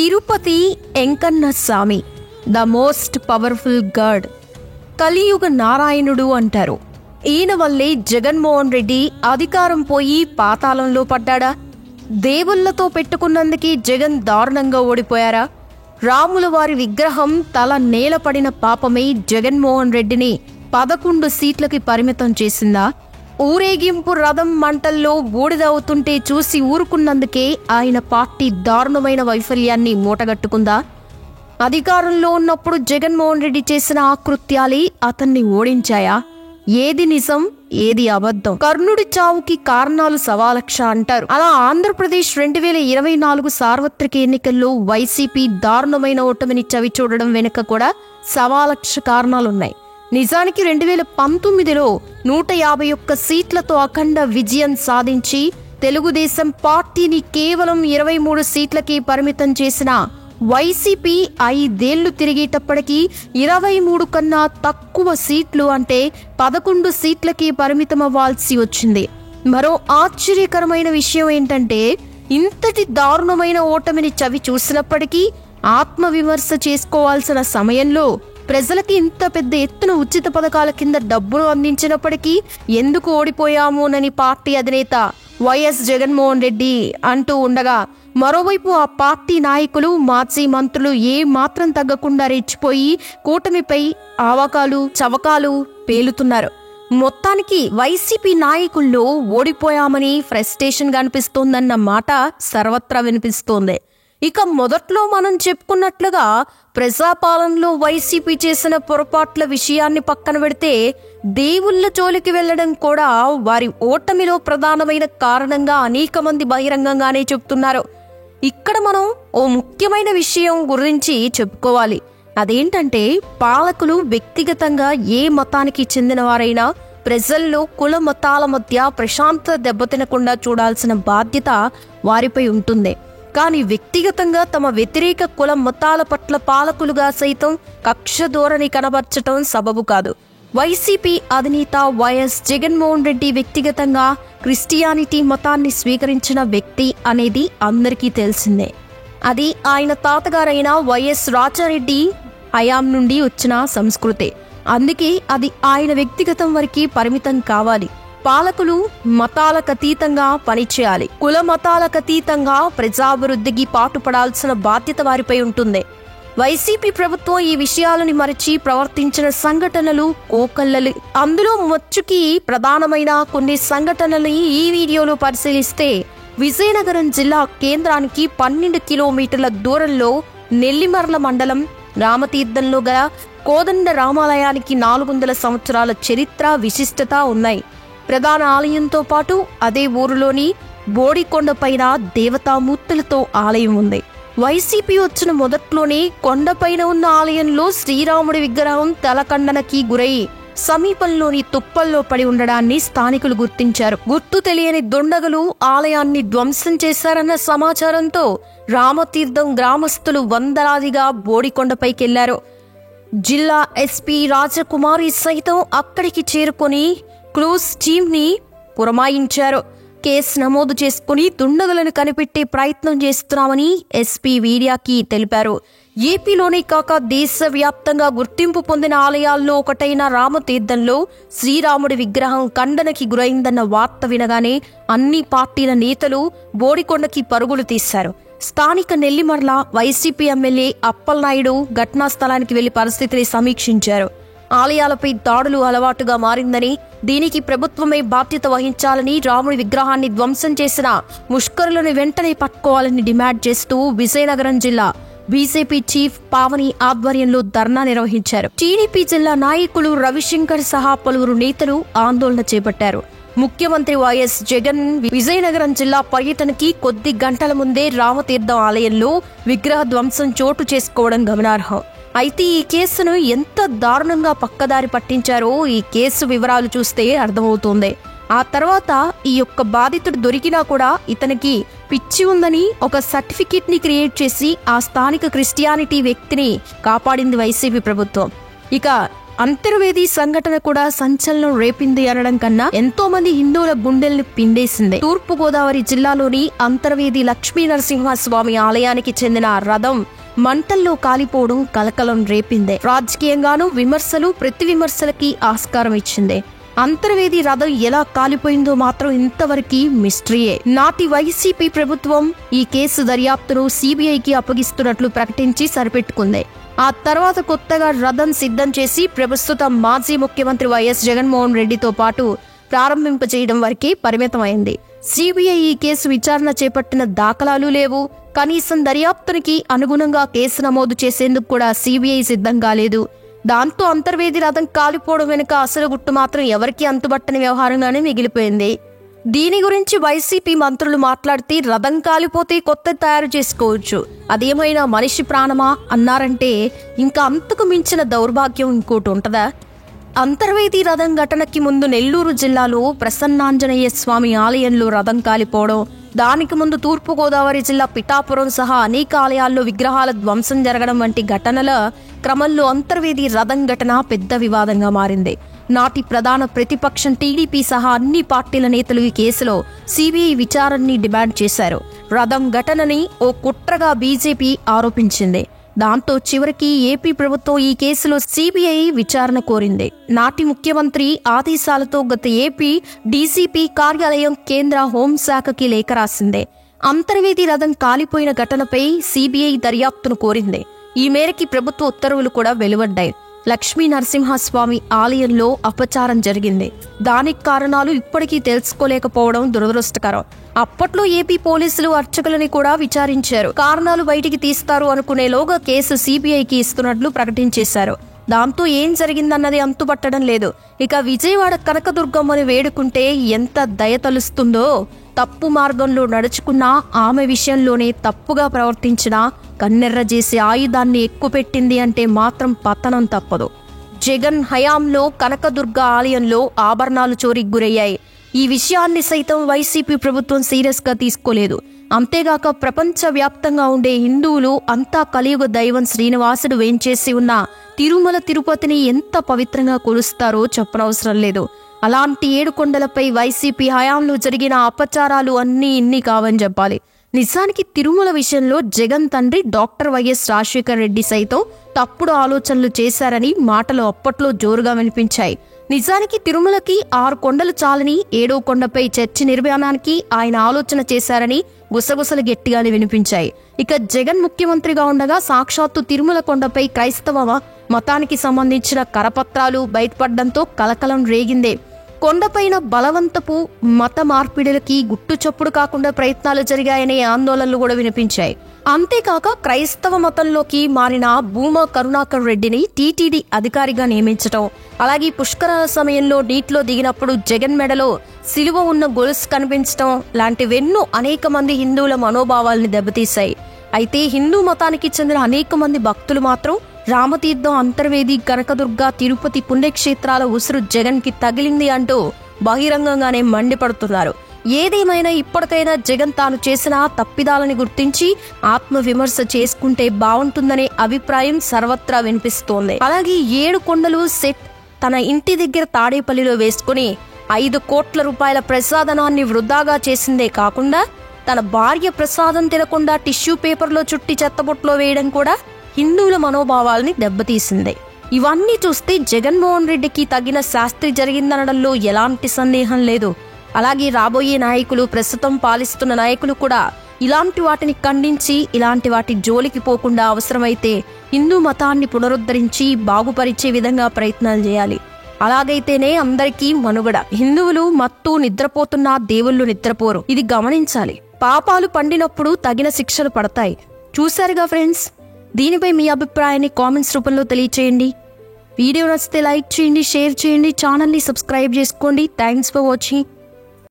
Tirupati Venkanna Swamy the most powerful god, కలియుగ నారాయణుడు అంటారు. ఈయన వల్లే జగన్మోహన్ రెడ్డి అధికారం పోయి పాతాళంలో పడ్డాడా? దేవుళ్లతో పెట్టుకున్నందుకే జగన్ దారుణంగా ఓడిపోయారా? రాముల వారి విగ్రహం తల నేలపడిన పాపమే జగన్మోహన్ రెడ్డిని 11 సీట్లకి పరిమితం చేసిందా? ఊరేగింపు రథం మంటల్లో బూడిదవుతుంటే చూసి ఊరుకున్నందుకే ఆయన పార్టీ దారుణమైన వైఫల్యాన్ని మూటగట్టుకుందా? అధికారంలో ఉన్నప్పుడు జగన్మోహన్ రెడ్డి చేసిన ఆకృత్యాలే అతన్ని ఓడించాయా? ఏది నిజం, ఏది అబద్ధం? కర్ణుడి చావుకి కారణాలు సవాలక్ష అంటారు. అలా ఆంధ్రప్రదేశ్ 2024 సార్వత్రిక ఎన్నికల్లో వైసీపీ దారుణమైన ఓటమిని చవిచూడడం వెనుక కూడా సవాలక్ష కారణాలున్నాయి. నిజానికి 2019లో 151 సీట్లతో అఖండ విజయం సాధించి తెలుగుదేశం పార్టీని కేవలం 23 సీట్లకి పరిమితం చేసిన వైసీపీ 5 ఏళ్లు తిరిగేటప్పటికీ 23 కన్నా తక్కువ సీట్లు అంటే 11 సీట్లకి పరిమితమవ్వాల్సి వచ్చింది. మరో ఆశ్చర్యకరమైన విషయం ఏంటంటే, ఇంతటి దారుణమైన ఓటమిని చవి చూసినప్పటికీ ఆత్మవిమర్శ చేసుకోవాల్సిన సమయంలో ప్రజలకి ఇంత పెద్ద ఎత్తున ఉచిత పథకాల కింద డబ్బును అందించినప్పటికీ ఎందుకు ఓడిపోయామోనని పార్టీ అధినేత వైఎస్ జగన్మోహన్ రెడ్డి అంటూ ఉండగా, మరోవైపు ఆ పార్టీ నాయకులు, మాజీ మంత్రులు ఏ మాత్రం తగ్గకుండా రెచ్చిపోయి కూటమిపై ఆవకాలు చవకాలు పేలుతున్నారు. మొత్తానికి వైసీపీ నాయకుల్లో ఓడిపోయామని ఫ్రస్ట్రేషన్ గా అనిపిస్తోందన్న మాట సర్వత్రా వినిపిస్తోంది. ఇక మొదట్లో మనం చెప్పుకున్నట్లుగా ప్రజాపాలనలో వైసీపీ చేసిన పొరపాట్ల విషయాన్ని పక్కన పెడితే దేవుళ్ల జోలికి వెళ్లడం కూడా వారి ఓటమిలో ప్రధానమైన కారణంగా అనేక మంది బహిరంగంగానే చెప్తున్నారు. ఇక్కడ మనం ఓ ముఖ్యమైన విషయం గురించి చెప్పుకోవాలి. అదేంటంటే, పాలకులు వ్యక్తిగతంగా ఏ మతానికి చెందినవారైనా ప్రజల్లో కుల మతాల మధ్య ప్రశాంతత దెబ్బతినకుండా చూడాల్సిన బాధ్యత వారిపై ఉంటుంది. కానీ వ్యక్తిగతంగా తమ వ్యతిరేక కుల మతాల పట్ల పాలకులుగా సైతం కక్ష ధోరణి కనబర్చటం సబబు కాదు. వైసీపీ అధినేత వైఎస్ జగన్మోహన్ రెడ్డి వ్యక్తిగతంగా క్రిస్టియానిటీ మతాన్ని స్వీకరించిన వ్యక్తి అనేది అందరికీ తెలిసిందే. అది ఆయన తాతగారైన వైఎస్ రాజారెడ్డి హయాం నుండి వచ్చిన సంస్కృతే. అందుకే అది ఆయన వ్యక్తిగతం వరకు పరిమితం కావాలి. పాలకులు మతాలకు అతీతంగా పనిచేయాలి. కుల మతాలకు అతీతంగా ప్రజాభివృద్ధికి పాటుపడాల్సిన బాధ్యత వారిపై ఉంటుంది. వైసీపీ ప్రభుత్వం ఈ విషయాలని మరచి ప్రవర్తించిన సంఘటనలు కోకల్లలు. అందులో మచ్చుకి ప్రధానమైన కొన్ని సంఘటనలు ఈ వీడియోలో పరిశీలిస్తే, విజయనగరం జిల్లా కేంద్రానికి 12 కిలోమీటర్ల దూరంలో నెల్లిమర్ల మండలం రామతీర్థంలో గల కోదండ రామాలయానికి 400 సంవత్సరాల చరిత్ర విశిష్టత ఉన్నాయి. ప్రధాన ఆలయంతో పాటు అదే ఊరిలోని బోడికొండపైన దేవతామూర్తులతో ఆలయం ఉంది. వైసీపీ వచ్చిన మొదట్లోనే కొండపైన ఉన్న ఆలయంలో శ్రీరాముడి విగ్రహం తలకండనకి గురై సమీపంలోని తుప్పల్లో పడి ఉండడాన్ని స్థానికులు గుర్తించారు. గుర్తు తెలియని దుండగులు ఆలయాన్ని ధ్వంసం చేశారన్న సమాచారంతో రామతీర్థం గ్రామస్తులు వందలాదిగా బోడికొండపైకెళ్లారు. జిల్లా ఎస్పీ రాజకుమారి సైతం అక్కడికి చేరుకొని క్లూస్ టీమ్ ని పురమాయించారు. కేసు నమోదు చేసుకుని దుండగులను కనిపెట్టే ప్రయత్నం చేస్తున్నామని ఎస్పీ మీడియాకి తెలిపారు. ఏపీలోనే కాక దేశవ్యాప్తంగా గుర్తింపు పొందిన ఆలయాల్లో ఒకటైన రామతీర్థంలో శ్రీరాముడి విగ్రహం ఖండనకి గురైందన్న వార్త వినగానే అన్ని పార్టీల నేతలు బోడికొండకి పరుగులు తీశారు. స్థానిక నెల్లిమర్ల వైసీపీ ఎమ్మెల్యే అప్పలనాయుడు ఘటనా స్థలానికి వెళ్లి పరిస్థితిని సమీక్షించారు. ఆలయాలపై దాడులు అలవాటుగా మారిందని, దీనికి ప్రభుత్వమే బాధ్యత వహించాలని, రాముడి విగ్రహాన్ని ధ్వంసం చేసిన ముష్కరులను వెంటనే పట్టుకోవాలని డిమాండ్ చేస్తూ విజయనగరం జిల్లా బీజేపీ చీఫ్ పావని ఆధ్వర్యంలో ధర్నా నిర్వహించారు. టీడీపీ జిల్లా నాయకులు రవిశంకర్ సహా పలువురు నేతలు ఆందోళన చేపట్టారు. ముఖ్యమంత్రి వైఎస్ జగన్ విజయనగరం జిల్లా పర్యటనకి కొద్ది గంటల ముందే రామతీర్థం ఆలయంలో విగ్రహ ధ్వంసం చోటు చేసుకోవడం గమనార్హం. అయితే ఈ కేసును ఎంత దారుణంగా పక్కదారి పట్టించారో ఈ కేసు వివరాలు చూస్తే అర్థమవుతోంది. ఆ తర్వాత ఈ యొక్క బాధితుడు దొరికినా కూడా ఇతనికి పిచ్చి ఉందని ఒక సర్టిఫికెట్ ని క్రియేట్ చేసి ఆ స్థానిక క్రిస్టియానిటీ వ్యక్తిని కాపాడింది వైసీపీ ప్రభుత్వం. ఇక అంతర్వేది సంఘటన కూడా సంచలనం రేపింది అనడం కన్నా ఎంతో మంది హిందువుల గుండెల్ని పిండేసింది. తూర్పు గోదావరి జిల్లాలోని అంతర్వేది లక్ష్మీ నరసింహస్వామి ఆలయానికి చెందిన రథం మంటల్లో కాలిపోవడం కలకలం రేపింది. రాజకీయంగానూ విమర్శలు ప్రతి విమర్శలకి ఆస్కారం ఇచ్చింది. అంతర్వేది రథం ఎలా కాలిపోయిందో మాత్రం ఇంతవరకు మిస్టరీయే. నాటి వైసీపీ ప్రభుత్వం ఈ కేసు దర్యాప్తును సిబిఐకి అప్పగిస్తున్నట్లు ప్రకటించి సరిపెట్టుకుంది. ఆ తర్వాత కొత్తగా రథం సిద్ధం చేసి ప్రస్తుత మాజీ ముఖ్యమంత్రి వైఎస్ జగన్మోహన్ రెడ్డితో పాటు ప్రారంభింపచేయడం వరకే పరిమితమైంది. సిబిఐ ఈ కేసు విచారణ చేపట్టిన దాఖలాలు లేవు. కనీసం దర్యాప్తునికి అనుగుణంగా కేసు నమోదు చేసేందుకు కూడా సిబిఐ సిద్ధం కాలేదు. దాంతో అంతర్వేది రథం కాలిపోవడం వెనుక అసలు గుట్టు మాత్రం ఎవరికీ అంతుబట్టని వ్యవహారంగానే మిగిలిపోయింది. దీని గురించి వైసీపీ మంత్రులు మాట్లాడితే రథం కాలిపోతే కొత్త తయారు చేసుకోవచ్చు, అదేమైనా మనిషి ప్రాణమా అన్నారంటే ఇంకా అంతకు మించిన దౌర్భాగ్యం ఇంకోటి ఉంటదా? అంతర్వేది రథం ఘటనకి ముందు నెల్లూరు జిల్లాలో ప్రసన్నాంజనేయ స్వామి ఆలయంలో రథం కాలిపోవడం, దానికి ముందు తూర్పు గోదావరి జిల్లా పిఠాపురం సహా అనేక ఆలయాల్లో విగ్రహాల ధ్వంసం జరగడం వంటి ఘటనల క్రమంలో అంతర్వేది రథం ఘటన పెద్ద వివాదంగా మారింది. నాటి ప్రధాన ప్రతిపక్షం టీడీపీ సహా అన్ని పార్టీల నేతలు ఈ కేసులో సిబిఐ విచారణని డిమాండ్ చేశారు. రథం ఘటనని ఓ కుట్రగా బీజేపీ ఆరోపించింది. దాంతో చివరికి ఏపీ ప్రభుత్వం ఈ కేసులో సిబిఐ విచారణ కోరింది. నాటి ముఖ్యమంత్రి ఆదేశాలతో గత ఏపీ డీసీపీ కార్యాలయం కేంద్ర హోంశాఖకి లేఖ రాసింది. అంతర్వేది రథం కాలిపోయిన ఘటనపై సిబిఐ దర్యాప్తును కోరింది. ఈ మేరకి ప్రభుత్వ ఉత్తర్వులు కూడా వెలువడ్డాయి. లక్ష్మీ నరసింహస్వామి ఆలయంలో అపచారం జరిగింది. దానికి కారణాలు ఇప్పటికీ తెలుసుకోలేకపోవడం దురదృష్టకరం. అప్పట్లో ఏపీ పోలీసులు అర్చకులని కూడా విచారించారు. కారణాలు బయటికి తీస్తారు అనుకునేలోగా కేసు సిబిఐకి ఇస్తున్నట్లు ప్రకటించేశారు. దాంతో ఏం జరిగిందన్నది అంతుపట్టడం లేదు. ఇక విజయవాడ కనకదుర్గమ్మని వేడుకుంటే ఎంత దయ తలుస్తుందో, తప్పు మార్గంలో నడుచుకున్నా ఆమె విషయంలోనే తప్పుగా ప్రవర్తించినా కన్నెర్ర చేసే ఆయుధాన్ని ఎక్కుపెట్టింది అంటే మాత్రం పతనం తప్పదు. జగన్ హయాంలో కనకదుర్గ ఆలయంలో ఆభరణాలు చోరీకి గురయ్యాయి. ఈ విషయాన్ని సైతం వైసీపీ ప్రభుత్వం సీరియస్ గా తీసుకోలేదు. అంతేగాక ప్రపంచ వ్యాప్తంగా ఉండే హిందువులు అంతా కలియుగ దైవం శ్రీనివాసుడు వేంచేసి ఉన్న తిరుమల తిరుపతిని ఎంత పవిత్రంగా కొలుస్తారో చెప్పనవసరం లేదు. అలాంటి 7 కొండలపై వైసీపీ హయాంలో జరిగిన అపచారాలు అన్నీ ఇన్ని కావని చెప్పాలి. నిజానికి తిరుమల విషయంలో జగన్ తండ్రి డాక్టర్ వైఎస్ రాజశేఖర్ రెడ్డి సైతం తప్పుడు ఆలోచనలు చేశారని మాటలు అప్పట్లో జోరుగా వినిపించాయి. నిజానికి తిరుమలకి 6 కొండలు చాలని 7వ కొండపై చర్చి నిర్మాణానికి ఆయన ఆలోచన చేశారని గుసగుసలు గట్టిగానే వినిపించాయి. ఇక జగన్ ముఖ్యమంత్రిగా ఉండగా సాక్షాత్తు తిరుమల కొండపై క్రైస్తవ మతానికి సంబంధించిన కరపత్రాలు బయటపడడంతో కలకలం రేగిందే. కొండపైన బలవంతపు మత మార్పిడులకి గుట్టు చప్పుడు కాకుండా ప్రయత్నాలు జరిగాయనే ఆందోళనలు కూడా వినిపించాయి. అంతేకాక క్రైస్తవ మతంలోకి మారిన భూమా కరుణాకర్ రెడ్డిని టీటీడీ అధికారిగా నియమించటం, అలాగే పుష్కరాల సమయంలో నీటిలో దిగినప్పుడు జగన్ మెడలో సిలువ ఉన్న గొలుసు కనిపించటం లాంటివెన్నో అనేక మంది హిందువుల మనోభావాల్ని దెబ్బతీశాయి. అయితే హిందూ మతానికి చెందిన అనేక మంది భక్తులు మాత్రం రామతీర్థం, అంతర్వేది, కనకదుర్గ, తిరుపతి పుణ్యక్షేత్రాల ఉసురు జగన్ కి తగిలింది అంటూ బహిరంగంగానే మండిపడుతున్నారు. ఏదేమైనా ఇప్పటికైనా జగన్ తాను చేసిన తప్పిదాలని గుర్తించి ఆత్మవిమర్శ చేసుకుంటే బాగుంటుందనే అభిప్రాయం సర్వత్రా వినిపిస్తోంది. అలాగే 7 కొండలు సెట్ తన ఇంటి దగ్గర తాడేపల్లిలో వేసుకుని 5 కోట్ల రూపాయల ప్రసాదనాన్ని వృధాగా చేసిందే కాకుండా తన భార్య ప్రసాదం తినకుండా టిష్యూ పేపర్లో చుట్టి చెత్తబొట్లో వేయడం కూడా హిందువుల మనోభావాల్ని దెబ్బతీసింది. ఇవన్నీ చూస్తే జగన్మోహన్ రెడ్డికి తగిన శాస్త్రి జరిగిందనడంలో ఎలాంటి సందేహం లేదు. అలాగే రాబోయే నాయకులు, ప్రస్తుతం పాలిస్తున్న నాయకులు కూడా ఇలాంటి వాటిని ఖండించి ఇలాంటి వాటి జోలికి పోకుండా అవసరమైతే హిందూ మతాన్ని పునరుద్ధరించి బాగుపరిచే విధంగా ప్రయత్నాలు చేయాలి. అలాగైతేనే అందరికీ మనుగడ. హిందువులు మత్తు నిద్రపోతున్నా దేవుళ్ళు నిద్రపోరు, ఇది గమనించాలి. పాపాలు పండినప్పుడు తగిన శిక్షలు పడతాయి. చూశారుగా ఫ్రెండ్స్, దీనిపై మీ అభిప్రాయాన్ని కామెంట్స్ రూపంలో తెలియచేయండి. వీడియో నచ్చితే లైక్ చేయండి, షేర్ చేయండి, ఛానల్ని సబ్స్క్రైబ్ చేసుకోండి. Thanks for watching.